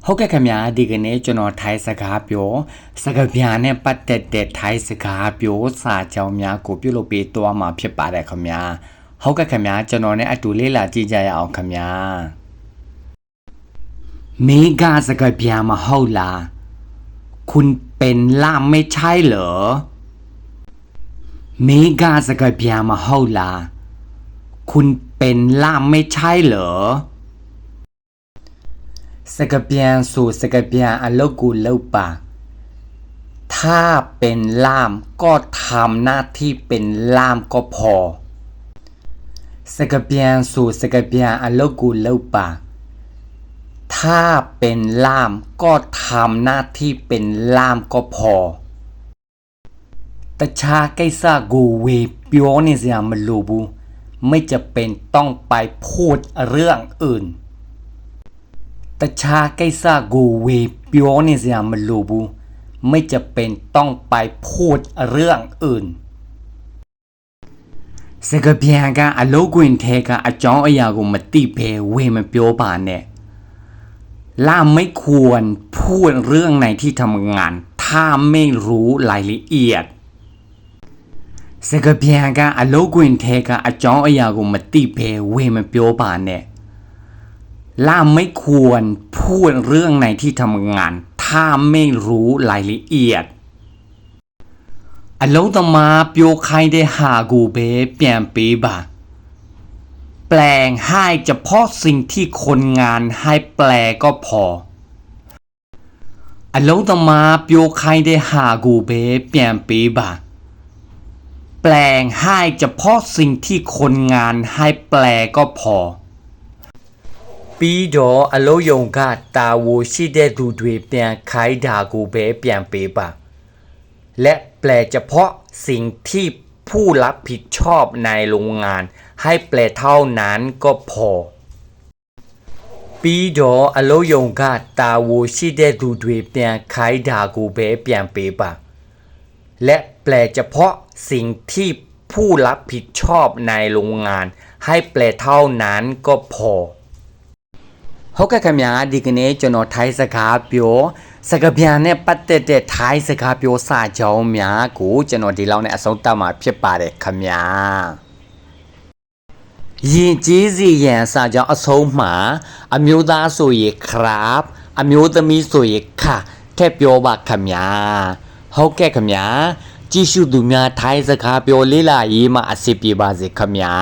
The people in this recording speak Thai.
ဟုတ်ကဲ့ခင်ဗျာဒီကနေ့ကျွန်တော်ထိုင်းစကားပြောစကားပြန်နဲ့ပတ်သက်တဲ့ထိုင်းစကားပြောစာကြောင်းများကိုပြုလုပ်ပေးသွားမှာဖြစ်ပါတယ်ခင်ဗျာဟုတ်ကဲ့ခင်ဗျာကျွန်တော်နဲ့အတူလေ့လာကြည့်ကြရအောင်ခင်ဗျာမင်းကစကားပြန်မဟုတ်လားคุณเป็นล่ามไม่ใช่เหรอမင်းကစကားပြန်မဟုတ်လားคุณเป็นล่ามไม่ใช่เหรอสกเปียนสู่สกเปียนอโลกูเล่าปากถ้าเป็นล่ามก็ทำหน้าที่เป็นล่ามก็พอสกเปียนสู่สกเปียนอโลกูเล่าปากถ้าเป็นล่ามก็ทำหน้าที่เป็นล่ามก็พอแต่ชาไกซ่ากูเวเปียวนี่เสียมันรู้บูไม่จะเป็นต้องไปพูดเรื่องอื่นตชาไกซ่ากูเวเปียวนี่เสียมันรู้บูไม่จะเป็นต้องไปพูดเรื่องอื่นสกเปียกะอโลกุนเทกะอจ้องอยากูมาติเพเวมันเปียวบานเนี่ยล่ามไม่ควรพูดเรื่องในที่ทำงานถ้าไม่รู้รายละเอียดสกเปียกะอโลกุนเทกะอจ้องอยากูมาติเพเวมันเปียวบานเนี่ยล่ามไม่ควรพูดเรื่องในที่ทำงานถ้าไม่รู้รายละเอียดอโลตมาเปียวใครได้หากูเบเปลี่ยนปีบะแปลงให้เฉพาะสิ่งที่คนงานให้แปลก็พออโลตมาเปียวใครได้หากูเบเปลี่ยนปีบะแปลงให้เฉพาะสิ่งที่คนงานให้แปลก็พอပြီးတော့အလုံးယုံကတာဝန်ရှိတဲ့သူတွေပြန်ခိုင်းတာကိုပဲပြန်ပေးပါและแปลเฉพาะสิ่งที่ผู้รับผิดชอบในโรงงานให้แปลเท่านั้นก็พอပြီးတော့အလုံးယုံကတာဝန်ရှိတဲ့သူတွေပြန်ခိုင်းတာကိုပဲပြန်ပေးပါและแปลเฉพาะสิ่งที่ผู้รับผิดชอบในโรงงานให้แปลเท่านั้นก็พอဟုတ်ကဲ့ခင်ဗျာဒီကနေ့ကျွန်တော်ထိုင်းစကားပြောစကားပြန်နဲ့ပတ်သက်တဲ့ထိုင်းစကားပြောစာကြောင်းများကိုကျွန်တော်ဒီလောက်နဲ့အဆုံးသတ်မှာဖြစ်ပါတယ်ခင်ဗျာယဉ်ကျေးစီရန်စာကြောင်းအဆုံးမှာအမျိုးသားဆိုရင်ครับအမျိုးသမီးဆိုရင်ခထည့်ပြောပါခင်ဗျာဟုတ်ကဲ့ခင်ဗျာကြည့်ရှုသူများထိုင်းစကားပြောလေ့လာရေးမှာအဆင်ပြေပါစေခင်ဗျာ